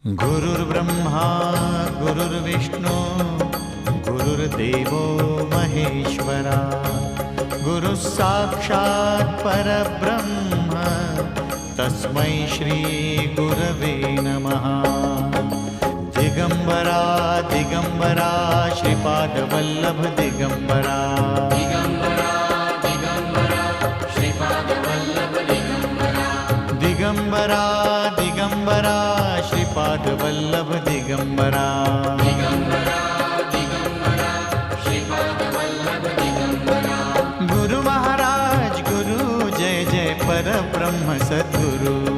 गुरुर्ब्रह्मा गुरुर्विष्णू गुरुर्देवो महेश्वरा गुरुः साक्षात् परब्रह्म तस्मै श्री गुरवे नमः। दिगंबरा दिगंबरा श्रीपादवल्लभ दिगंबरा दिगंबरा दिगंबरा श्रीपादवल्लभ दिगंबरा दिगंबरा दिगंबरा श्रीपादवल्लभ दिगंबरा दिगंबरा दिगंबरा श्रीपादवल्लभ दिगंबरा। गुरु महाराज गुरु जय जय परब्रह्म सद्गुरु।